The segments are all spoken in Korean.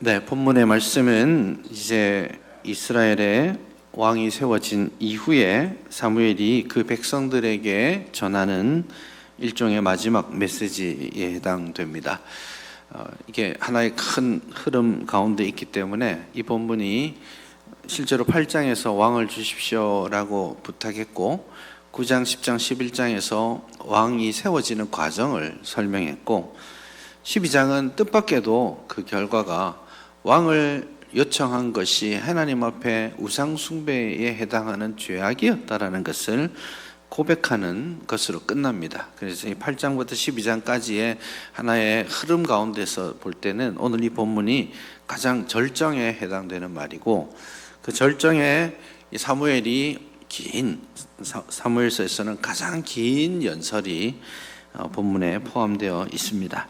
네, 본문의 말씀은 이제 이스라엘의 왕이 세워진 이후에 사무엘이 그 백성들에게 전하는 일종의 마지막 메시지에 해당됩니다. 이게 하나의 큰 흐름 가운데 있기 때문에 이 본문이 실제로 8장에서 왕을 주십시오라고 부탁했고 9장, 10장, 11장에서 왕이 세워지는 과정을 설명했고 12장은 뜻밖에도 그 결과가 왕을 요청한 것이 하나님 앞에 우상 숭배에 해당하는 죄악이었다라는 것을 고백하는 것으로 끝납니다. 그래서 이 8장부터 12장까지의 하나의 흐름 가운데서 볼 때는 오늘 이 본문이 가장 절정에 해당되는 말이고 그 절정에 사무엘이 긴 사무엘서에서는 가장 긴 연설이 본문에 포함되어 있습니다.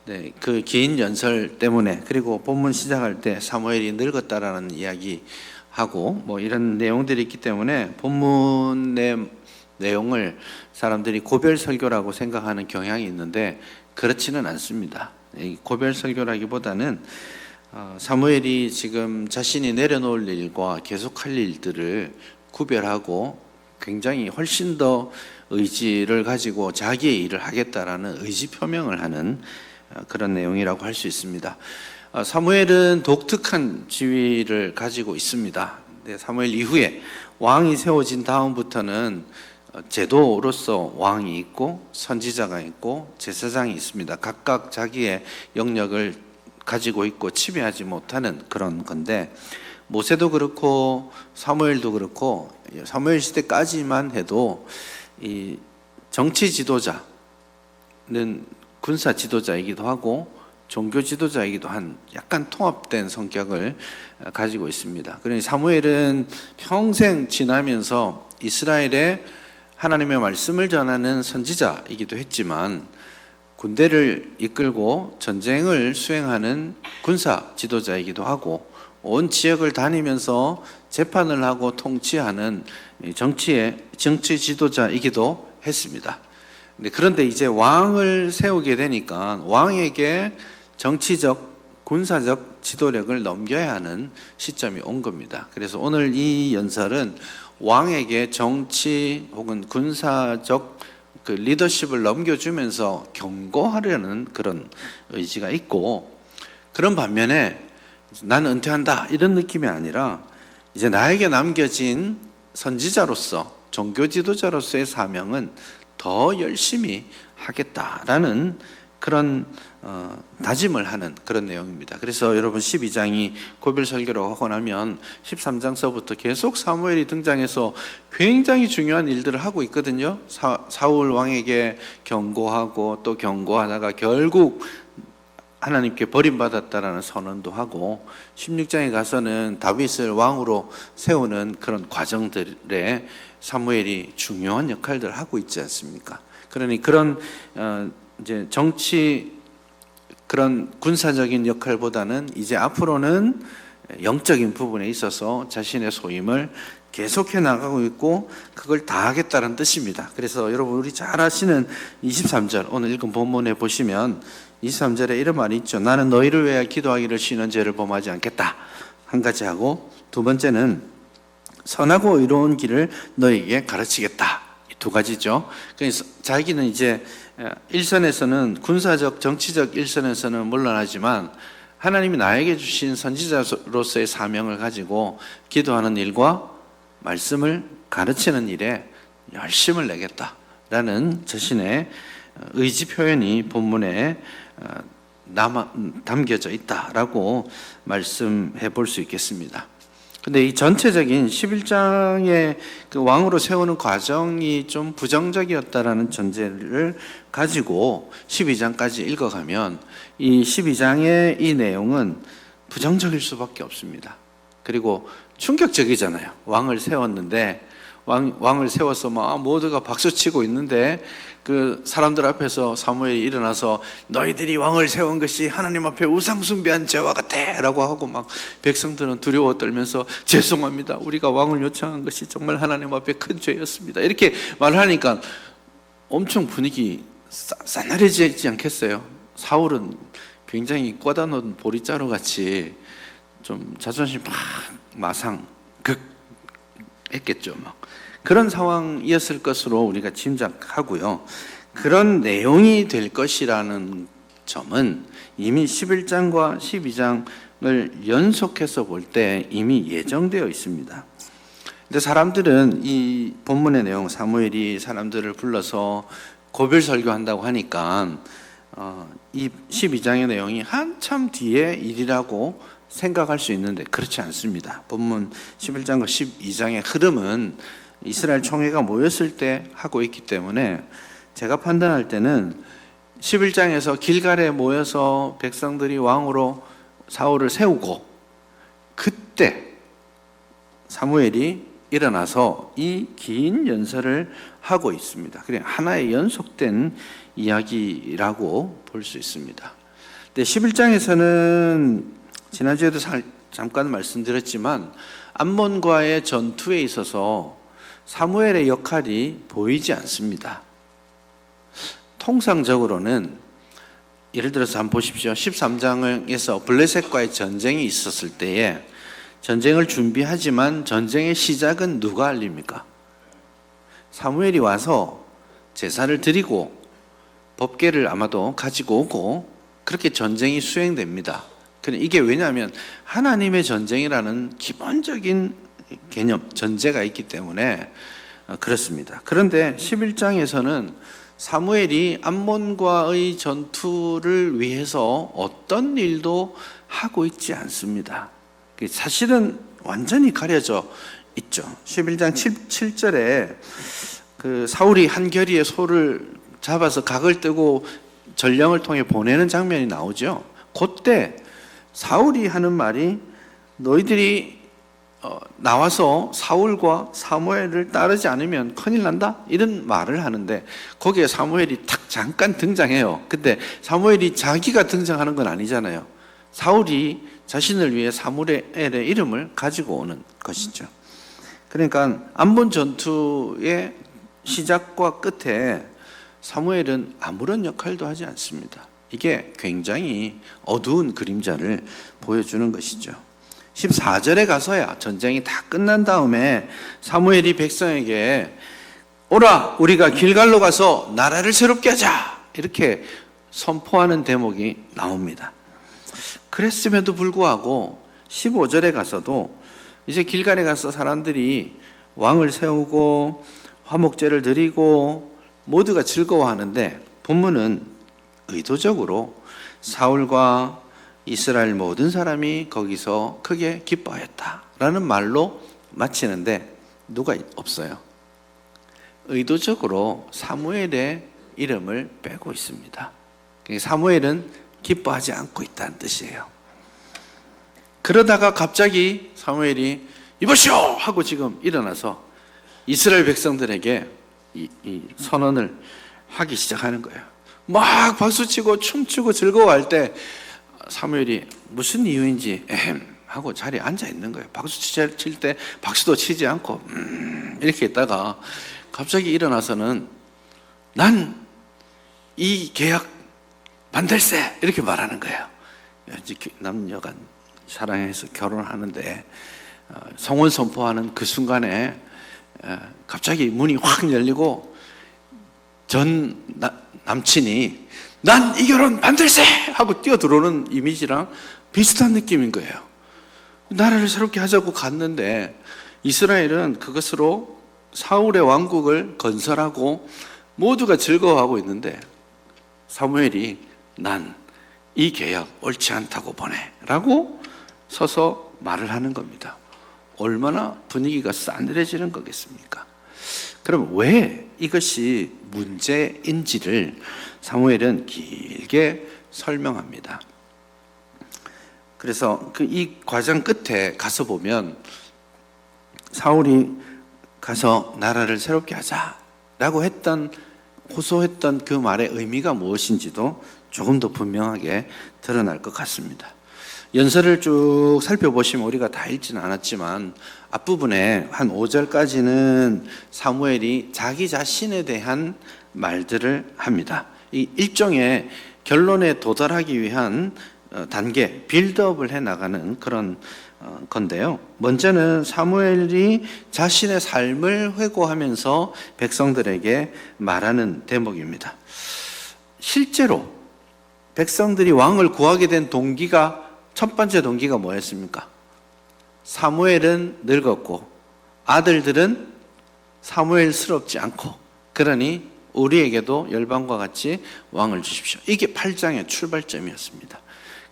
네, 그 긴 연설 때문에 그리고 본문 시작할 때 사무엘이 늙었다라는 이야기하고 뭐 이런 내용들이 있기 때문에 본문의 내용을 사람들이 고별 설교라고 생각하는 경향이 있는데 그렇지는 않습니다. 고별 설교라기보다는 사무엘이 지금 자신이 내려놓을 일과 계속할 일들을 구별하고 굉장히 훨씬 더 의지를 가지고 자기의 일을 하겠다라는 의지 표명을 하는 그런 내용이라고 할 수 있습니다. 사무엘은 독특한 지위를 가지고 있습니다. 사무엘 이후에 왕이 세워진 다음부터는 제도로서 왕이 있고 선지자가 있고 제사장이 있습니다. 각각 자기의 영역을 가지고 있고 침해하지 못하는 그런 건데 모세도 그렇고 사무엘도 그렇고 사무엘 시대까지만 해도 이 정치 지도자는 군사 지도자이기도 하고 종교 지도자이기도 한 약간 통합된 성격을 가지고 있습니다. 그러니 사무엘은 평생 지나면서 이스라엘에 하나님의 말씀을 전하는 선지자이기도 했지만 군대를 이끌고 전쟁을 수행하는 군사 지도자이기도 하고 온 지역을 다니면서 재판을 하고 통치하는 정치 지도자이기도 했습니다. 그런데 이제 왕을 세우게 되니까 왕에게 정치적, 군사적 지도력을 넘겨야 하는 시점이 온 겁니다. 그래서 오늘 이 연설은 왕에게 정치 혹은 군사적 그 리더십을 넘겨주면서 경고하려는 그런 의지가 있고 그런 반면에 나는 은퇴한다 이런 느낌이 아니라 이제 나에게 남겨진 선지자로서 종교 지도자로서의 사명은 더 열심히 하겠다라는 그런 다짐을 하는 그런 내용입니다. 그래서 여러분 12장이 고별 설교라고 하고 나면 13장서부터 계속 사무엘이 등장해서 굉장히 중요한 일들을 하고 있거든요. 사울 왕에게 경고하고 또 경고하다가 결국 하나님께 버림받았다라는 선언도 하고 16장에 가서는 다윗을 왕으로 세우는 그런 과정들에 사무엘이 중요한 역할들을 하고 있지 않습니까? 그러니 그런 이제 정치 그런 군사적인 역할보다는 이제 앞으로는 영적인 부분에 있어서 자신의 소임을 계속해 나가고 있고 그걸 다 하겠다는 뜻입니다. 그래서 여러분 우리 잘 아시는 23절 오늘 읽은 본문에 보시면 23절에 이런 말이 있죠. 나는 너희를 위하여 기도하기를 쉬는 죄를 범하지 않겠다. 한 가지 하고 두 번째는 선하고 의로운 길을 너희에게 가르치겠다. 이 두 가지죠. 그래서 자기는 이제 일선에서는 군사적 정치적 일선에서는 물론하지만 하나님이 나에게 주신 선지자로서의 사명을 가지고 기도하는 일과 말씀을 가르치는 일에 열심을 내겠다라는 자신의 의지 표현이 본문에 담겨져 있다라고 말씀해 볼 수 있겠습니다. 근데 이 전체적인 11장의 그 왕으로 세우는 과정이 좀 부정적이었다라는 전제를 가지고 12장까지 읽어가면 이 12장의 이 내용은 부정적일 수밖에 없습니다. 그리고 충격적이잖아요. 왕을 세웠는데 왕을 세워서 막 모두가 박수치고 있는데 그 사람들 앞에서 사무엘이 일어나서 너희들이 왕을 세운 것이 하나님 앞에 우상 숭배한 죄와 같아 라고 하고 막 백성들은 두려워 떨면서 죄송합니다. 우리가 왕을 요청한 것이 정말 하나님 앞에 큰 죄였습니다. 이렇게 말하니까 엄청 분위기 싸늘해지지 않겠어요? 사울은 굉장히 꽂아놓은 보리자루 같이 좀 자존심 막 마상 극했겠죠. 막 그런 상황이었을 것으로 우리가 짐작하고요. 그런 내용이 될 것이라는 점은 이미 11장과 12장을 연속해서 볼 때 이미 예정되어 있습니다. 근데 사람들은 이 본문의 내용, 사무엘이 사람들을 불러서 고별 설교한다고 하니까 이 12장의 내용이 한참 뒤의 일이라고 생각할 수 있는데 그렇지 않습니다. 본문 11장과 12장의 흐름은 이스라엘 총회가 모였을 때 하고 있기 때문에 제가 판단할 때는 11장에서 길갈에 모여서 백성들이 왕으로 사울을 세우고 그때 사무엘이 일어나서 이 긴 연설을 하고 있습니다. 그냥 하나의 연속된 이야기라고 볼 수 있습니다. 근데 11장에서는 지난주에도 잠깐 말씀드렸지만 암몬과의 전투에 있어서 사무엘의 역할이 보이지 않습니다. 통상적으로는 예를 들어서 한번 보십시오. 13장에서 블레셋과의 전쟁이 있었을 때에 전쟁을 준비하지만 전쟁의 시작은 누가 알립니까? 사무엘이 와서 제사를 드리고 법궤를 아마도 가지고 오고 그렇게 전쟁이 수행됩니다. 이게 왜냐하면 하나님의 전쟁이라는 기본적인 개념, 전제가 있기 때문에 그렇습니다. 그런데 11장에서는 사무엘이 암몬과의 전투를 위해서 어떤 일도 하고 있지 않습니다. 사실은 완전히 가려져 있죠. 11장 7절에 그 사울이 한 겨리의 소를 잡아서 각을 뜨고 전령을 통해 보내는 장면이 나오죠. 그때 사울이 하는 말이 너희들이 나와서 사울과 사무엘을 따르지 않으면 큰일 난다? 이런 말을 하는데 거기에 사무엘이 탁 잠깐 등장해요. 근데 사무엘이 자기가 등장하는 건 아니잖아요. 사울이 자신을 위해 사무엘의 이름을 가지고 오는 것이죠. 그러니까 암몬 전투의 시작과 끝에 사무엘은 아무런 역할도 하지 않습니다. 이게 굉장히 어두운 그림자를 보여주는 것이죠. 14절에 가서야 전쟁이 다 끝난 다음에 사무엘이 백성에게 오라 우리가 길갈로 가서 나라를 새롭게 하자 이렇게 선포하는 대목이 나옵니다. 그랬음에도 불구하고 15절에 가서도 이제 길갈에 가서 사람들이 왕을 세우고 화목제를 드리고 모두가 즐거워하는데 본문은 의도적으로 사울과 이스라엘 모든 사람이 거기서 크게 기뻐하였다라는 말로 마치는데 누가 없어요. 의도적으로 사무엘의 이름을 빼고 있습니다. 사무엘은 기뻐하지 않고 있다는 뜻이에요. 그러다가 갑자기 사무엘이 이보시오! 하고 지금 일어나서 이스라엘 백성들에게 이 선언을 하기 시작하는 거예요. 막 박수치고 춤추고 즐거워할 때 사무엘이 무슨 이유인지 하고 자리에 앉아 있는 거예요. 박수 칠 때 박수도 치지 않고 이렇게 있다가 갑자기 일어나서는 난 이 계약 반댈세 이렇게 말하는 거예요. 남녀가 사랑해서 결혼하는데 성혼 선포하는 그 순간에 갑자기 문이 확 열리고 전 남친이 난 이 결혼 반댈세 하고 뛰어들어오는 이미지랑 비슷한 느낌인 거예요. 나라를 새롭게 하자고 갔는데 이스라엘은 그것으로 사울의 왕국을 건설하고 모두가 즐거워하고 있는데 사무엘이 난 이 계약 옳지 않다고 보내 라고 서서 말을 하는 겁니다. 얼마나 분위기가 싸늘해지는 거겠습니까? 그럼 왜 이것이 문제인지를 사무엘은 길게 설명합니다. 그래서 이 과정 끝에 가서 보면 사울이 가서 나라를 새롭게 하자라고 호소했던 그 말의 의미가 무엇인지도 조금 더 분명하게 드러날 것 같습니다. 연설을 쭉 살펴보시면 우리가 다 읽지는 않았지만 앞부분에 한 5절까지는 사무엘이 자기 자신에 대한 말들을 합니다. 이 일종의 결론에 도달하기 위한 단계, 빌드업을 해나가는 그런 건데요. 먼저는 사무엘이 자신의 삶을 회고하면서 백성들에게 말하는 대목입니다. 실제로 백성들이 왕을 구하게 된 동기가, 첫 번째 동기가 뭐였습니까? 사무엘은 늙었고 아들들은 사무엘스럽지 않고, 그러니 우리에게도 열방과 같이 왕을 주십시오. 이게 8장의 출발점이었습니다.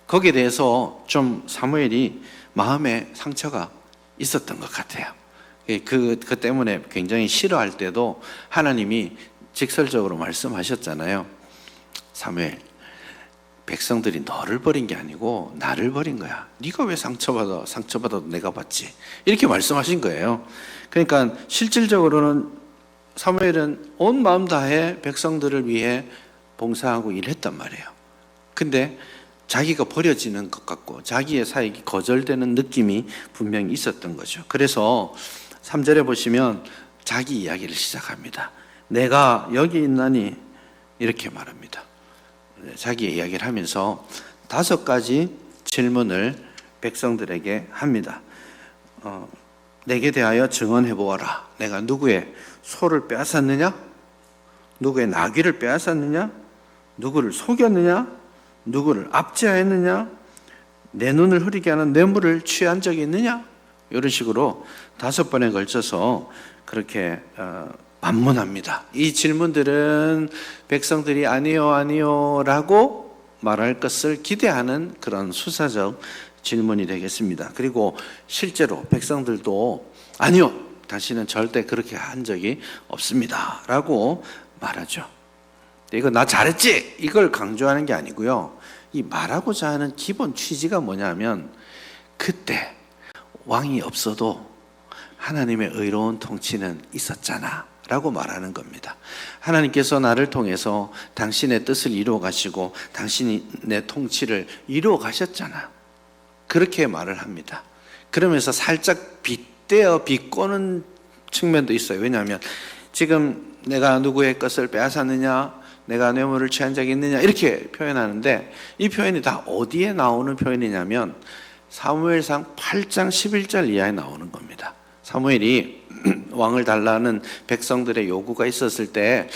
거기에 대해서 좀 사무엘이 마음에 상처가 있었던 것 같아요. 그 때문에 굉장히 싫어할 때도 하나님이 직설적으로 말씀하셨잖아요. 사무엘, 백성들이 너를 버린 게 아니고 나를 버린 거야. 네가 왜 상처받아도 내가 받지. 이렇게 말씀하신 거예요. 그러니까 실질적으로는 사무엘은 온 마음 다해 백성들을 위해 봉사하고 일했단 말이에요. 근데 자기가 버려지는 것 같고 자기의 사역이 거절되는 느낌이 분명히 있었던 거죠. 그래서 3절에 보시면 자기 이야기를 시작합니다. 내가 여기 있나니, 이렇게 말합니다. 자기의 이야기를 하면서 5가지 질문을 백성들에게 합니다. 내게 대하여 증언해 보아라. 내가 누구의 소를 빼앗았느냐? 누구의 나귀를 빼앗았느냐? 누구를 속였느냐? 누구를 압제하였느냐? 내 눈을 흐리게 하는 뇌물을 취한 적이 있느냐? 이런 식으로 5번에 걸쳐서 그렇게 반문합니다. 이 질문들은 백성들이 아니요, 아니요 라고 말할 것을 기대하는 그런 수사적 질문이 되겠습니다. 그리고 실제로 백성들도 아니요, 당신은 절대 그렇게 한 적이 없습니다 라고 말하죠. 이거 나 잘했지? 이걸 강조하는 게 아니고요. 이 말하고자 하는 기본 취지가 뭐냐면, 그때 왕이 없어도 하나님의 의로운 통치는 있었잖아 라고 말하는 겁니다. 하나님께서 나를 통해서 당신의 뜻을 이루어 가시고 당신이 내 통치를 이루어 가셨잖아. 그렇게 말을 합니다. 그러면서 살짝 빗대어 비꼬는 측면도 있어요. 왜냐하면 지금 내가 누구의 것을 빼앗았느냐, 내가 뇌물을 취한 적이 있느냐, 이렇게 표현하는데 이 표현이 다 어디에 나오는 표현이냐면 사무엘상 8장 11절 이하에 나오는 겁니다. 사무엘이 왕을 달라는 백성들의 요구가 있었을 때,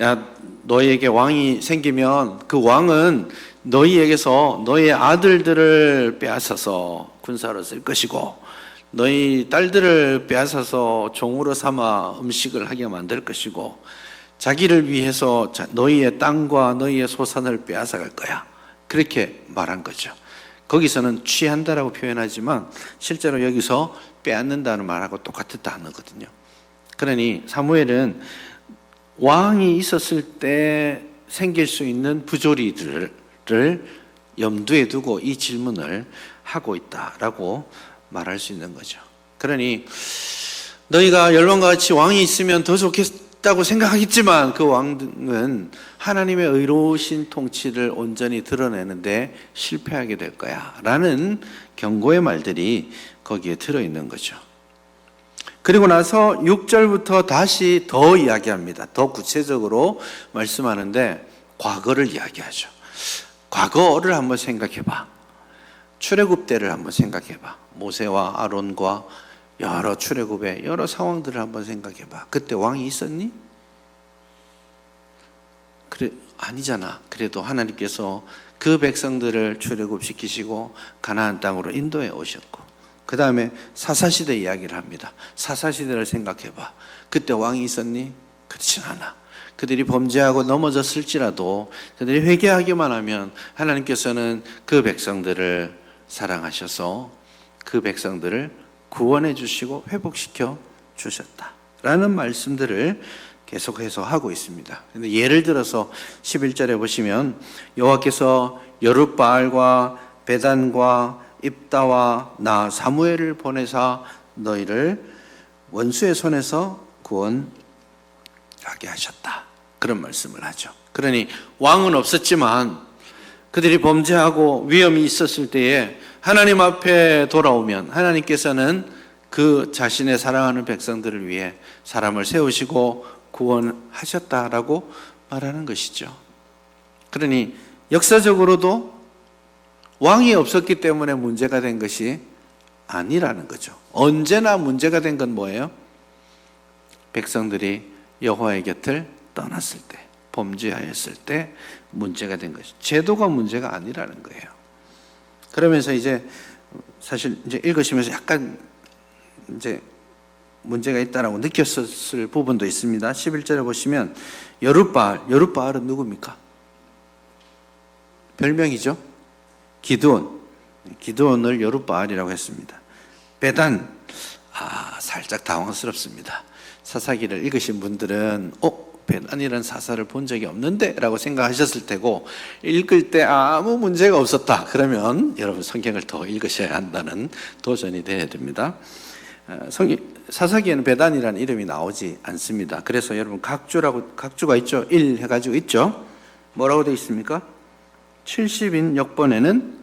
야, 너희에게 왕이 생기면 그 왕은 너희에게서 너희 아들들을 빼앗아서 군사로 쓸 것이고 너희 딸들을 빼앗아서 종으로 삼아 음식을 하게 만들 것이고 자기를 위해서 너희의 땅과 너희의 소산을 빼앗아갈 거야. 그렇게 말한 거죠. 거기서는 취한다라고 표현하지만 실제로 여기서 빼앗는다는 말하고 똑같은 단어거든요. 그러니 사무엘은 왕이 있었을 때 생길 수 있는 부조리들을 염두에 두고 이 질문을 하고 있다라고 말할 수 있는 거죠. 그러니 너희가 열왕과 같이 왕이 있으면 더 좋겠다고 생각하겠지만 그 왕은 하나님의 의로우신 통치를 온전히 드러내는데 실패하게 될 거야 라는 경고의 말들이 거기에 들어있는 거죠. 그리고 나서 6절부터 다시 더 이야기합니다. 더 구체적으로 말씀하는데 과거를 이야기하죠. 과거를 한번 생각해봐. 출애굽 때를 한번 생각해봐. 모세와 아론과 여러 출애굽의 여러 상황들을 한번 생각해봐. 그때 왕이 있었니? 그래, 아니잖아. 그래도 하나님께서 그 백성들을 출애굽시키시고 가나안 땅으로 인도해 오셨고, 그 다음에 사사시대 이야기를 합니다. 사사시대를 생각해봐. 그때 왕이 있었니? 그렇진 않아. 그들이 범죄하고 넘어졌을지라도 그들이 회개하기만 하면 하나님께서는 그 백성들을 사랑하셔서 그 백성들을 구원해 주시고 회복시켜 주셨다라는 말씀들을 계속해서 하고 있습니다. 근데 예를 들어서 11절에 보시면 여호와께서 여룻바알과 베단과 입다와 나 사무엘을 보내사 너희를 원수의 손에서 구원하게 하셨다. 그런 말씀을 하죠. 그러니 왕은 없었지만 그들이 범죄하고 위험이 있었을 때에 하나님 앞에 돌아오면 하나님께서는 그 자신의 사랑하는 백성들을 위해 사람을 세우시고 구원하셨다라고 말하는 것이죠. 그러니 역사적으로도 왕이 없었기 때문에 문제가 된 것이 아니라는 거죠. 언제나 문제가 된 건 뭐예요? 백성들이 여호와의 곁을 떠났을 때, 범죄하였을 때 문제가 된 것이, 제도가 문제가 아니라는 거예요. 그러면서 이제 사실 이제 읽으시면서 약간 이제 문제가 있다라고 느꼈을 부분도 있습니다. 11절에 보시면 여룻바알은 누굽니까? 별명이죠. 기드온을 여룻바알이라고 했습니다. 베단, 살짝 당황스럽습니다. 사사기를 읽으신 분들은 베단이라는 사사를 본 적이 없는데 라고 생각하셨을 테고, 읽을 때 아무 문제가 없었다 그러면 여러분 성경을 더 읽으셔야 한다는 도전이 되어야 됩니다. 사사기에는 베단이라는 이름이 나오지 않습니다. 그래서 여러분 각주가 있죠. 1 해가지고 있죠. 뭐라고 되어 있습니까? 70인 역번에는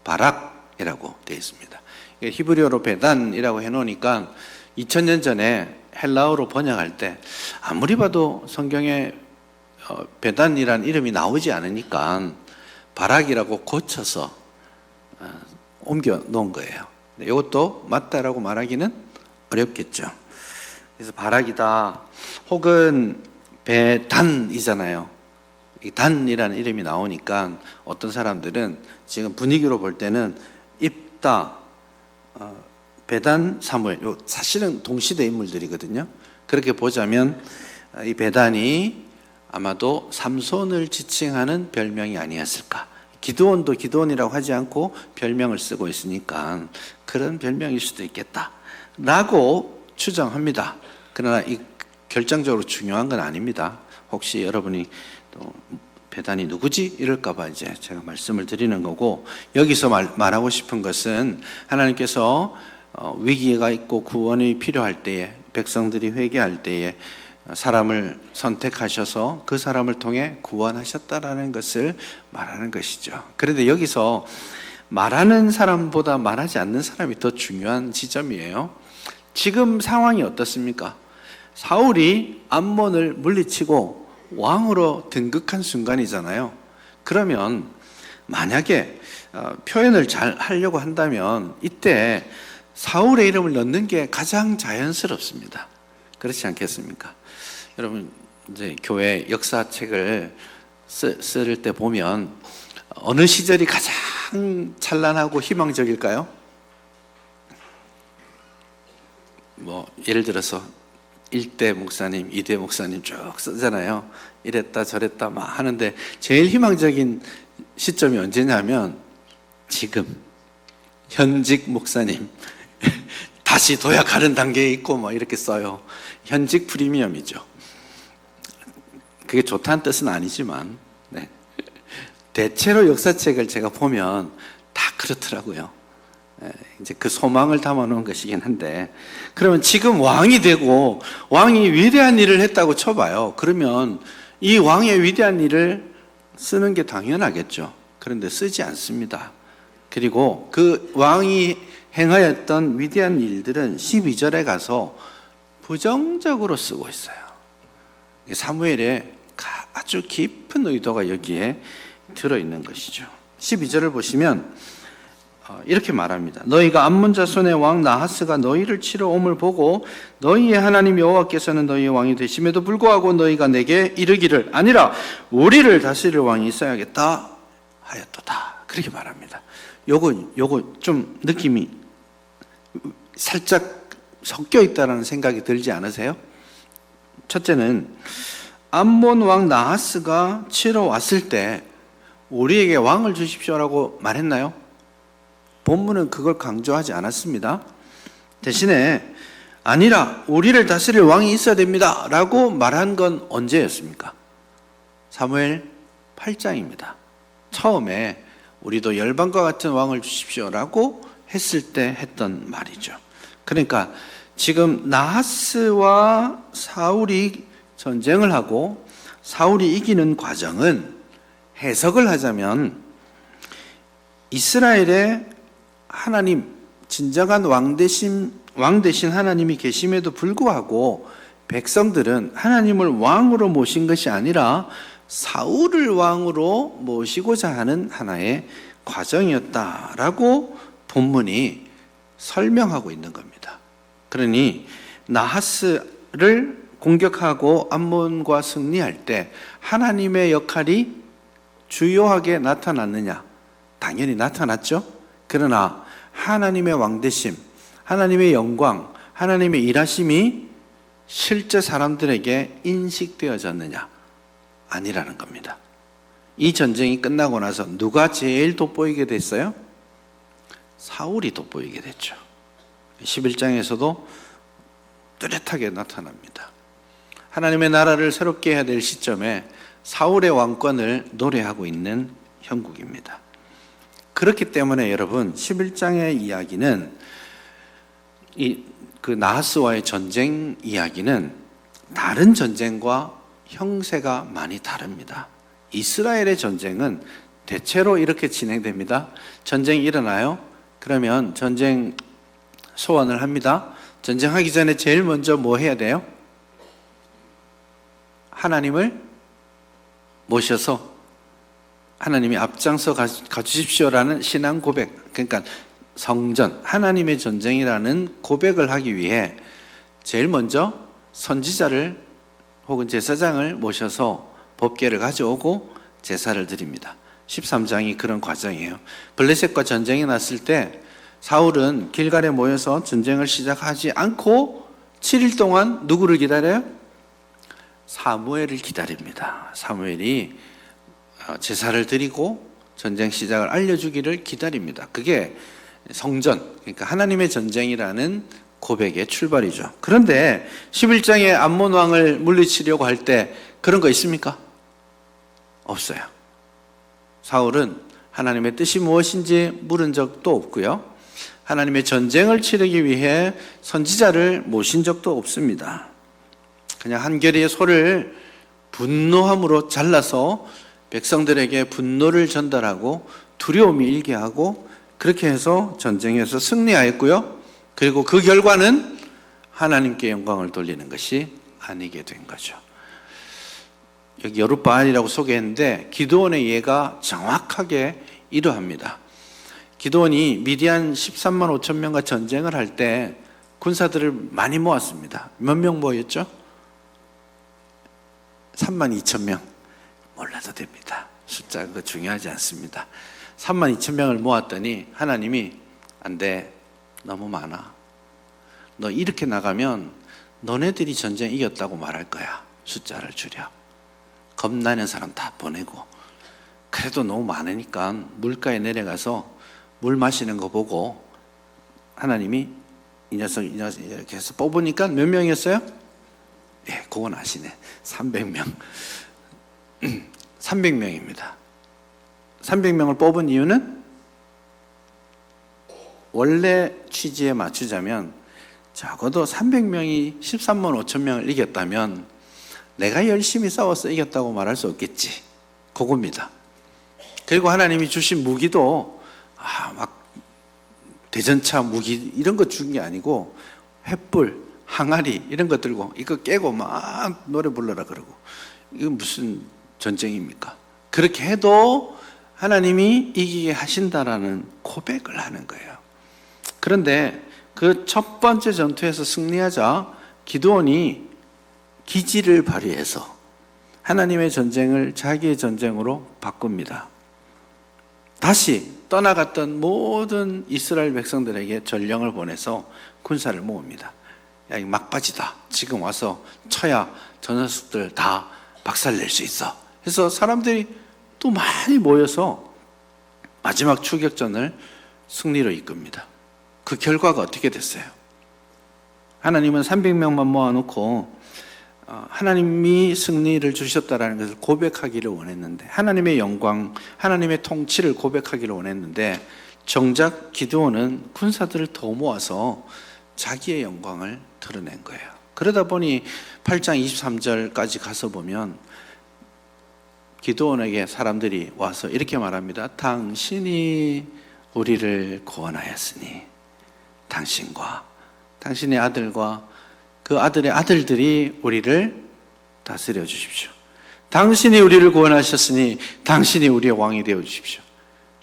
바락이라고 되어 있습니다. 히브리어로 베단이라고 해놓으니까 2000년 전에 헬라어로 번역할 때 아무리 봐도 성경에 베단이라는 이름이 나오지 않으니까 바락이라고 고쳐서 옮겨 놓은 거예요. 이것도 맞다라고 말하기는 어렵겠죠. 그래서 바락이다 혹은 베단이잖아요. 이 단이라는 이름이 나오니까 어떤 사람들은 지금 분위기로 볼 때는 입다, 베단, 사무엘, 사실은 동시대 인물들이거든요. 그렇게 보자면 이 베단이 아마도 삼손을 지칭하는 별명이 아니었을까. 기드온도 기드온이라고 하지 않고 별명을 쓰고 있으니까 그런 별명일 수도 있겠다라고 추정합니다. 그러나 이 결정적으로 중요한 건 아닙니다. 혹시 여러분이 또 베단이 누구지? 이럴까봐 이제 제가 말씀을 드리는 거고, 여기서 말하고 싶은 것은 하나님께서 위기가 있고 구원이 필요할 때에, 백성들이 회개할 때에 사람을 선택하셔서 그 사람을 통해 구원하셨다라는 것을 말하는 것이죠. 그런데 여기서 말하는 사람보다 말하지 않는 사람이 더 중요한 지점이에요. 지금 상황이 어떻습니까? 사울이 암몬을 물리치고 왕으로 등극한 순간이잖아요. 그러면 만약에 표현을 잘 하려고 한다면 이때 사울의 이름을 넣는 게 가장 자연스럽습니다. 그렇지 않겠습니까? 여러분 이제 교회 역사책을 쓸 때 보면 어느 시절이 가장 찬란하고 희망적일까요? 예를 들어서 1대 목사님, 2대 목사님 쭉 쓰잖아요. 이랬다 저랬다 막 하는데 제일 희망적인 시점이 언제냐면 지금 현직 목사님 다시 도약하는 단계에 있고 뭐 이렇게 써요. 현직 프리미엄이죠. 그게 좋다는 뜻은 아니지만 대체로 역사책을 제가 보면 다 그렇더라고요. 이제 그 소망을 담아놓은 것이긴 한데, 그러면 지금 왕이 되고 왕이 위대한 일을 했다고 쳐봐요. 그러면 이 왕의 위대한 일을 쓰는 게 당연하겠죠. 그런데 쓰지 않습니다. 그리고 그 왕이 행하였던 위대한 일들은 12절에 가서 부정적으로 쓰고 있어요. 사무엘의 아주 깊은 의도가 여기에 들어있는 것이죠. 12절을 보시면 이렇게 말합니다. 너희가 암몬 자손의 왕 나하스가 너희를 치러 옴을 보고 너희의 하나님 여호와께서는 너희의 왕이 되심에도 불구하고 너희가 내게 이르기를 아니라 우리를 다스릴 왕이 있어야겠다 하였도다. 그렇게 말합니다. 요거 좀 느낌이 살짝 섞여 있다는 생각이 들지 않으세요? 첫째는 암몬 왕 나하스가 치러 왔을 때 우리에게 왕을 주십시오라고 말했나요? 본문은 그걸 강조하지 않았습니다. 대신에 아니라 우리를 다스릴 왕이 있어야 됩니다 라고 말한 건 언제였습니까? 사무엘 8장입니다. 처음에 우리도 열방과 같은 왕을 주십시오라고 했을 때 했던 말이죠. 그러니까 지금 나하스와 사울이 전쟁을 하고 사울이 이기는 과정은 해석을 하자면 이스라엘의 하나님, 진정한 왕 대신 하나님이 계심에도 불구하고 백성들은 하나님을 왕으로 모신 것이 아니라 사울을 왕으로 모시고자 하는 하나의 과정이었다라고 본문이 설명하고 있는 겁니다. 그러니 나하스를 공격하고 암몬과 승리할 때 하나님의 역할이 주요하게 나타났느냐? 당연히 나타났죠. 그러나 하나님의 왕되심, 하나님의 영광, 하나님의 일하심이 실제 사람들에게 인식되어졌느냐? 아니라는 겁니다. 이 전쟁이 끝나고 나서 누가 제일 돋보이게 됐어요? 사울이 돋보이게 됐죠. 11장에서도 뚜렷하게 나타납니다. 하나님의 나라를 새롭게 해야 될 시점에 사울의 왕권을 노래하고 있는 형국입니다. 그렇기 때문에 여러분 11장의 이야기는 그 나하스와의 전쟁 이야기는 다른 전쟁과 형세가 많이 다릅니다. 이스라엘의 전쟁은 대체로 이렇게 진행됩니다. 전쟁이 일어나요. 그러면 전쟁 소원을 합니다. 전쟁하기 전에 제일 먼저 뭐 해야 돼요? 하나님을 모셔서 하나님이 앞장서 가주십시오라는 신앙 고백, 그러니까 성전, 하나님의 전쟁이라는 고백을 하기 위해 제일 먼저 선지자를 혹은 제사장을 모셔서 법궤를 가져오고 제사를 드립니다. 13장이 그런 과정이에요. 블레셋과 전쟁이 났을 때 사울은 길갈에 모여서 전쟁을 시작하지 않고 7일 동안 누구를 기다려요? 사무엘을 기다립니다. 사무엘이 제사를 드리고 전쟁 시작을 알려주기를 기다립니다. 그게 성전, 그러니까 하나님의 전쟁이라는 고백의 출발이죠. 그런데 11장에 암몬 왕을 물리치려고 할 때 그런 거 있습니까? 없어요. 사울은 하나님의 뜻이 무엇인지 물은 적도 없고요. 하나님의 전쟁을 치르기 위해 선지자를 모신 적도 없습니다. 그냥 한 결의의 소를 분노함으로 잘라서 백성들에게 분노를 전달하고 두려움이 일게 하고 그렇게 해서 전쟁에서 승리하였고요. 그리고 그 결과는 하나님께 영광을 돌리는 것이 아니게 된 거죠. 여기 여룻바알이라고 소개했는데 기드온의 예가 정확하게 이러합니다. 기드온이 미디안 13만 5천 명과 전쟁을 할 때 군사들을 많이 모았습니다. 몇 명 모였죠? 3만 2천 명. 몰라도 됩니다. 숫자가 그거 중요하지 않습니다. 3만 2천 명을 모았더니 하나님이 안 돼. 너무 많아. 너 이렇게 나가면 너네들이 전쟁 이겼다고 말할 거야. 숫자를 줄여. 겁나는 사람 다 보내고. 그래도 너무 많으니까 물가에 내려가서 물 마시는 거 보고 하나님이 이 녀석 이렇게 해서 뽑으니까 몇 명이었어요? 예, 그건 아시네. 300명. 300명입니다. 300명을 뽑은 이유는 원래 취지에 맞추자면 적어도 300명이 13만 5천 명을 이겼다면 내가 열심히 싸워서 이겼다고 말할 수 없겠지. 그겁니다. 그리고 하나님이 주신 무기도 막 대전차 무기 이런 거 준 게 아니고 횃불, 항아리 이런 거 들고 이거 깨고 막 노래 불러라 그러고 이거 무슨 전쟁입니까? 그렇게 해도 하나님이 이기게 하신다라는 고백을 하는 거예요. 그런데 그 첫 번째 전투에서 승리하자 기드온이 기지를 발휘해서 하나님의 전쟁을 자기의 전쟁으로 바꿉니다. 다시 떠나갔던 모든 이스라엘 백성들에게 전령을 보내서 군사를 모읍니다. 야, 이거 막바지다. 지금 와서 쳐야 저 녀석들 다 박살낼 수 있어. 그래서 사람들이 또 많이 모여서 마지막 추격전을 승리로 이끕니다. 그 결과가 어떻게 됐어요? 하나님은 300명만 모아놓고 하나님이 승리를 주셨다라는 것을 고백하기를 원했는데, 하나님의 영광, 하나님의 통치를 고백하기를 원했는데, 정작 기드온은 군사들을 더 모아서 자기의 영광을 드러낸 거예요. 그러다 보니 8장 23절까지 가서 보면 기드온에게 사람들이 와서 이렇게 말합니다. 당신이 우리를 구원하였으니 당신과 당신의 아들과 그 아들의 아들들이 우리를 다스려 주십시오. 당신이 우리를 구원하셨으니 당신이 우리의 왕이 되어 주십시오.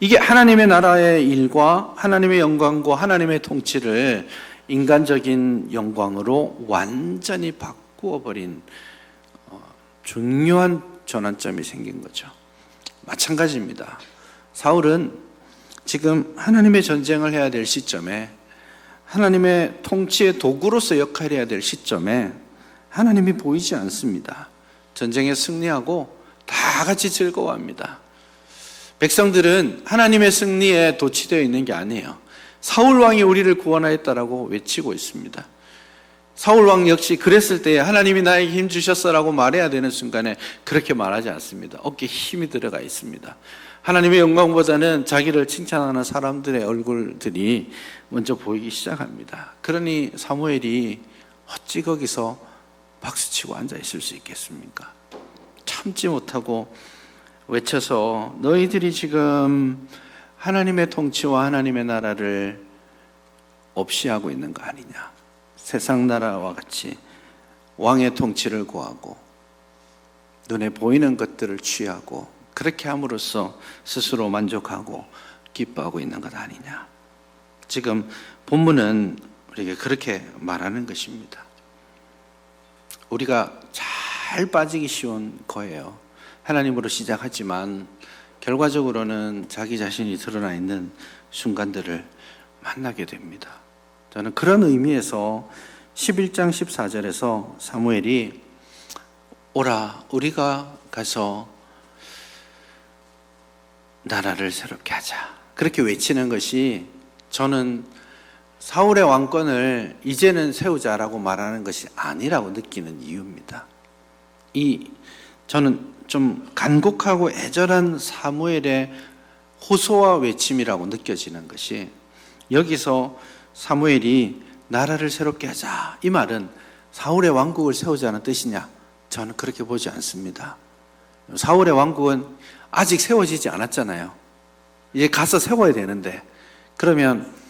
이게 하나님의 나라의 일과 하나님의 영광과 하나님의 통치를 인간적인 영광으로 완전히 바꾸어 버린 중요한 전환점이 생긴 거죠. 마찬가지입니다. 사울은 지금 하나님의 전쟁을 해야 될 시점에, 하나님의 통치의 도구로서 역할을 해야 될 시점에 하나님이 보이지 않습니다. 전쟁에 승리하고 다 같이 즐거워합니다. 백성들은 하나님의 승리에 도취되어 있는 게 아니에요. 사울 왕이 우리를 구원하였다라고 외치고 있습니다. 사울 왕 역시 그랬을 때 하나님이 나에게 힘 주셨어라고 말해야 되는 순간에 그렇게 말하지 않습니다. 어깨에 힘이 들어가 있습니다. 하나님의 영광보다는 자기를 칭찬하는 사람들의 얼굴들이 먼저 보이기 시작합니다. 그러니 사무엘이 어찌 거기서 박수치고 앉아 있을 수 있겠습니까? 참지 못하고 외쳐서 너희들이 지금 하나님의 통치와 하나님의 나라를 없이 하고 있는 거 아니냐. 세상 나라와 같이 왕의 통치를 구하고 눈에 보이는 것들을 취하고 그렇게 함으로써 스스로 만족하고 기뻐하고 있는 것 아니냐. 지금 본문은 우리에게 그렇게 말하는 것입니다. 우리가 잘 빠지기 쉬운 거예요. 하나님으로 시작하지만 결과적으로는 자기 자신이 드러나 있는 순간들을 만나게 됩니다. 저는 그런 의미에서 11장 14절에서 사무엘이 오라 우리가 가서 나라를 새롭게 하자 그렇게 외치는 것이 저는 사울의 왕권을 이제는 세우자라고 말하는 것이 아니라고 느끼는 이유입니다. 저는 좀 간곡하고 애절한 사무엘의 호소와 외침이라고 느껴지는 것이, 여기서 사무엘이 나라를 새롭게 하자 이 말은 사울의 왕국을 세우자는 뜻이냐? 저는 그렇게 보지 않습니다. 사울의 왕국은 아직 세워지지 않았잖아요. 이제 가서 세워야 되는데, 그러면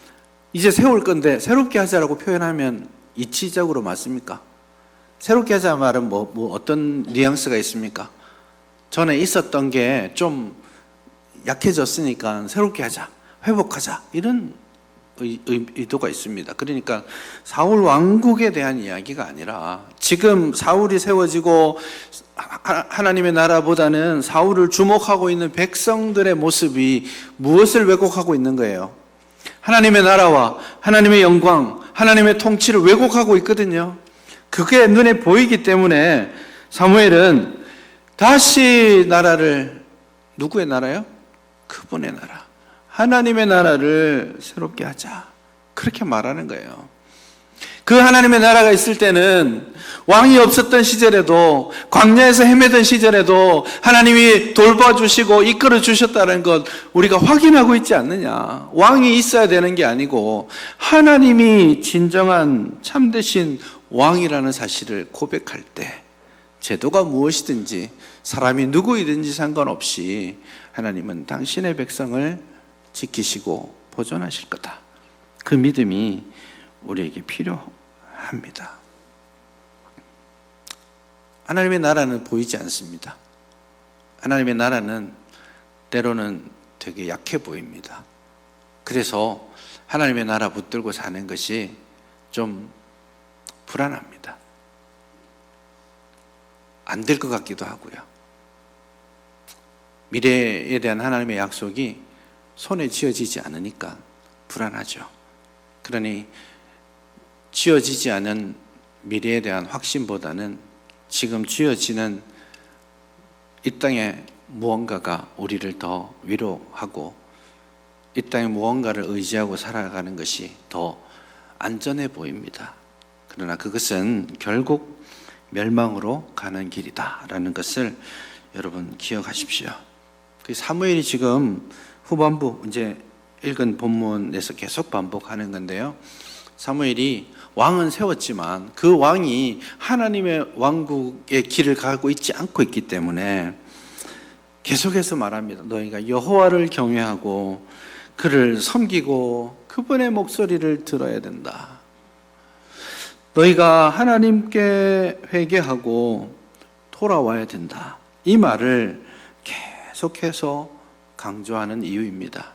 이제 세울 건데 새롭게 하자라고 표현하면 이치적으로 맞습니까? 새롭게 하자 말은 뭐 어떤 뉘앙스가 있습니까? 전에 있었던 게 좀 약해졌으니까 새롭게 하자, 회복하자, 이런 의도가 있습니다. 그러니까 사울 왕국에 대한 이야기가 아니라 지금 사울이 세워지고 하나님의 나라보다는 사울을 주목하고 있는 백성들의 모습이 무엇을 왜곡하고 있는 거예요? 하나님의 나라와 하나님의 영광, 하나님의 통치를 왜곡하고 있거든요. 그게 눈에 보이기 때문에 사무엘은 다시 나라를, 누구의 나라요? 그분의 나라, 하나님의 나라를 새롭게 하자, 그렇게 말하는 거예요. 그 하나님의 나라가 있을 때는 왕이 없었던 시절에도, 광야에서 헤매던 시절에도 하나님이 돌봐주시고 이끌어 주셨다는 것 우리가 확인하고 있지 않느냐. 왕이 있어야 되는 게 아니고 하나님이 진정한 참되신 왕이라는 사실을 고백할 때 제도가 무엇이든지 사람이 누구이든지 상관없이 하나님은 당신의 백성을 지키시고 보존하실 거다. 그 믿음이 우리에게 필요합니다. 하나님의 나라는 보이지 않습니다. 하나님의 나라는 때로는 되게 약해 보입니다. 그래서 하나님의 나라 붙들고 사는 것이 좀 불안합니다. 안 될 것 같기도 하고요. 미래에 대한 하나님의 약속이 손에 쥐어지지 않으니까 불안하죠. 그러니 쥐어지지 않은 미래에 대한 확신보다는 지금 쥐어지는 이 땅의 무언가가 우리를 더 위로하고 이 땅의 무언가를 의지하고 살아가는 것이 더 안전해 보입니다. 그러나 그것은 결국 멸망으로 가는 길이다라는 것을 여러분 기억하십시오. 사무엘이 지금 후반부 이제 읽은 본문에서 계속 반복하는 건데요. 사무엘이 왕은 세웠지만 그 왕이 하나님의 왕국의 길을 가고 있지 않고 있기 때문에 계속해서 말합니다. 너희가 여호와를 경외하고 그를 섬기고 그분의 목소리를 들어야 된다. 너희가 하나님께 회개하고 돌아와야 된다. 이 말을 계속해서 강조하는 이유입니다.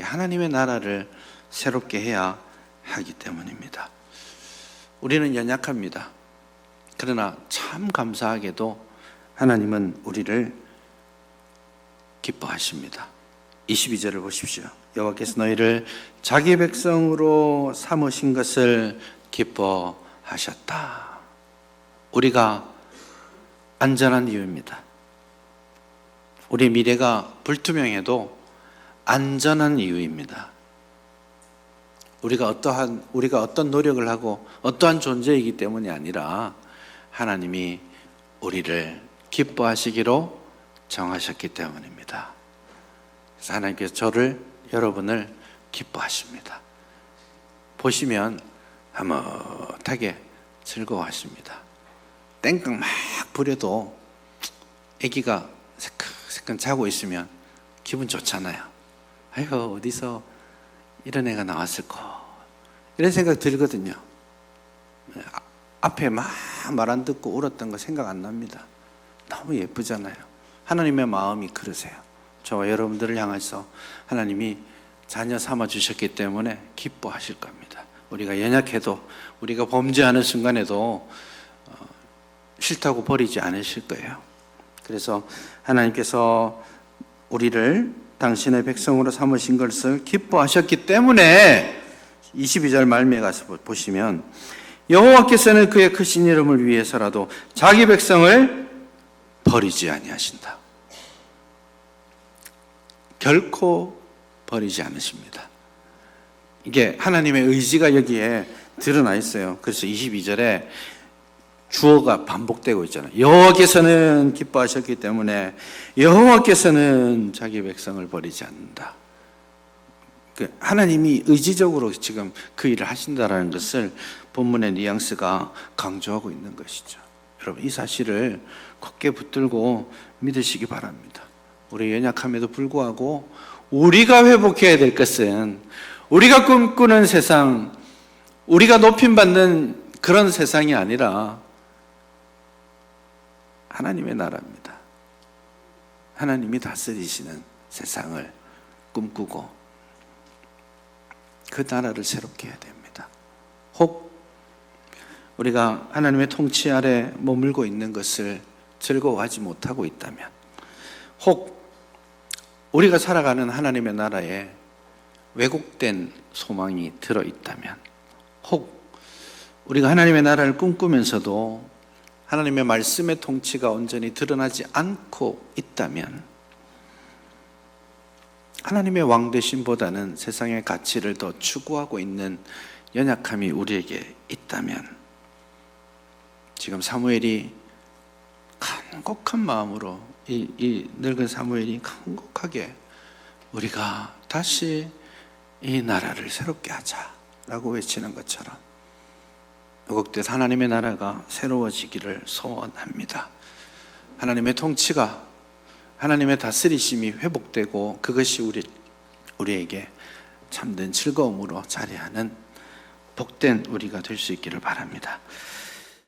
하나님의 나라를 새롭게 해야 하기 때문입니다. 우리는 연약합니다. 그러나 참 감사하게도 하나님은 우리를 기뻐하십니다. 22절을 보십시오. 여호와께서 너희를 자기 백성으로 삼으신 것을 기뻐하셨다. 우리가 안전한 이유입니다. 우리 미래가 불투명해도 안전한 이유입니다. 우리가 어떤 노력을 하고 어떠한 존재이기 때문이 아니라 하나님이 우리를 기뻐하시기로 정하셨기 때문입니다. 그래서 하나님께서 여러분을 기뻐하십니다. 보시면 흐뭇하게 즐거워하십니다. 땡깡 막 부려도 아기가 새끈새끈 자고 있으면 기분 좋잖아요. 아이고, 어디서 이런 애가 나왔을까, 이런 생각 들거든요. 앞에 막 말 안 듣고 울었던 거 생각 안 납니다. 너무 예쁘잖아요. 하나님의 마음이 그러세요. 저와 여러분들을 향해서 하나님이 자녀 삼아 주셨기 때문에 기뻐하실 겁니다. 우리가 연약해도, 우리가 범죄하는 순간에도 싫다고 버리지 않으실 거예요. 그래서 하나님께서 우리를 당신의 백성으로 삼으신 것을 기뻐하셨기 때문에 22절 말미에 가서 보시면 여호와께서는 그의 크신 이름을 위해서라도 자기 백성을 버리지 아니하신다. 결코 버리지 않으십니다. 이게 하나님의 의지가 여기에 드러나 있어요. 그래서 22절에 주어가 반복되고 있잖아요. 여호와께서는 기뻐하셨기 때문에 여호와께서는 자기 백성을 버리지 않는다. 하나님이 의지적으로 지금 그 일을 하신다라는 것을 본문의 뉘앙스가 강조하고 있는 것이죠. 여러분, 이 사실을 굳게 붙들고 믿으시기 바랍니다. 우리 연약함에도 불구하고 우리가 회복해야 될 것은 우리가 꿈꾸는 세상, 우리가 높임받는 그런 세상이 아니라 하나님의 나라입니다. 하나님이 다스리시는 세상을 꿈꾸고 그 나라를 새롭게 해야 됩니다. 혹 우리가 하나님의 통치 아래 머물고 있는 것을 즐거워하지 못하고 있다면, 혹 우리가 살아가는 하나님의 나라에 왜곡된 소망이 들어있다면, 혹 우리가 하나님의 나라를 꿈꾸면서도 하나님의 말씀의 통치가 온전히 드러나지 않고 있다면, 하나님의 왕되심보다는 세상의 가치를 더 추구하고 있는 연약함이 우리에게 있다면, 지금 사무엘이 간곡한 마음으로 이 늙은 사무엘이 간곡하게 우리가 다시 이 나라를 새롭게 하자라고 외치는 것처럼 이곳에 하나님의 나라가 새로워지기를 소원합니다. 하나님의 통치가, 하나님의 다스리심이 회복되고 그것이 우리에게 참된 즐거움으로 자리하는 복된 우리가 될 수 있기를 바랍니다.